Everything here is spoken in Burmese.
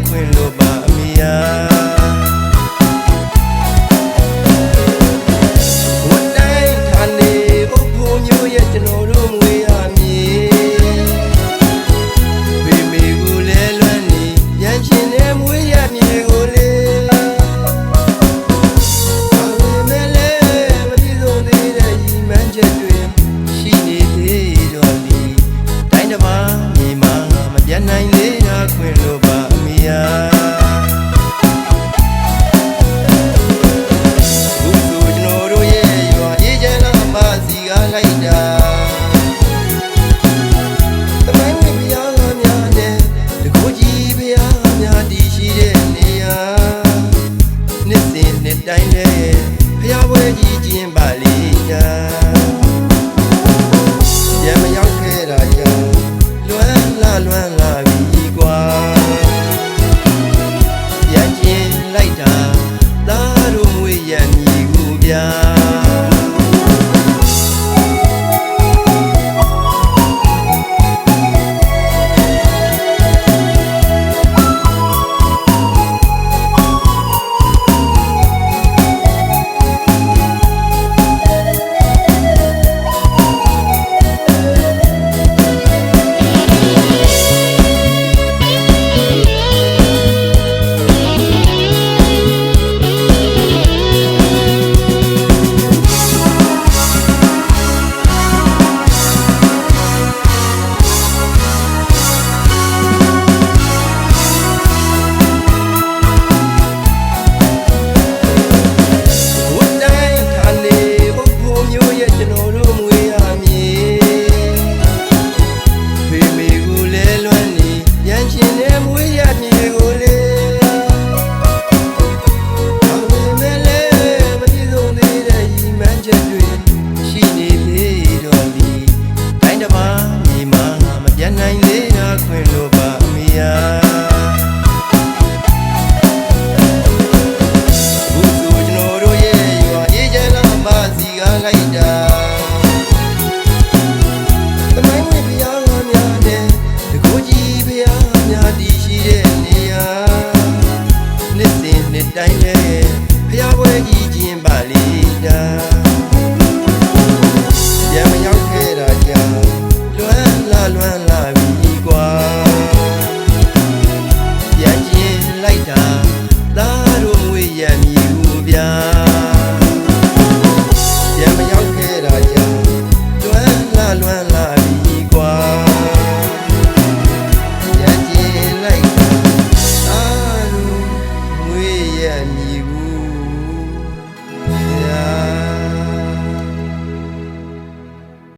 ခွင့်လို့ပါအမိယာဝတ်တိုင်းဌာနေအုပ်ဖို့မျိုးရဲ့ကျွန်တော်တို့မွေးရမည်ပေမေကိုလဲလွမ်းနေရန်ရှင်နဲ့မွေးရမည်ကိုလေနိုင်လေးရာခွင့်လို့ပါအမိယာဘုသူကျွန်တော်တို့ရဲ့ရွာရေးချမ်းလာမစီကားလိုက်တာတမိုင်းဝင်ဘုရားများနဲ့တကူကြီးဘုရားများတည်ရှိတဲ့နေရာနှစ်စဉ်နှစ်တိုင်းလဲဘုရားပွဲကြီးကျင်းပါလိမ့်ညာရမရောက်ခဲ့တာကြောင့်လွမ်းလာပြီကွာပြန်ကျင်လိုက်တာသားတို့မွေးရမည်ကိုဗျာနိုင်လေးရာခွင့်လို့ပါအမိယာဘုသူကျွန်တော်တို့ရဲ့ရွာရေးချမ်းလာမစီကားလိုက်တာတမိုင်းဝင်ဘုရားများနဲ့တကူကြီးဘုရားများတည်ရှိတဲ့နေရာနှစ်စဉ်နှစ်တိုင်းလဲဘုရားပွဲကြီးကျင်းပါလိမ့်တာရမရောက်ခဲ့တာကြောင့်လွမ်းလာပြီကွာပြန်ကျင်လိုက်တာသားတို့မွေးရမည်ကိုဗျာပြန်မရောက်ခဲ့တာကြောင့်လွမ်းလာ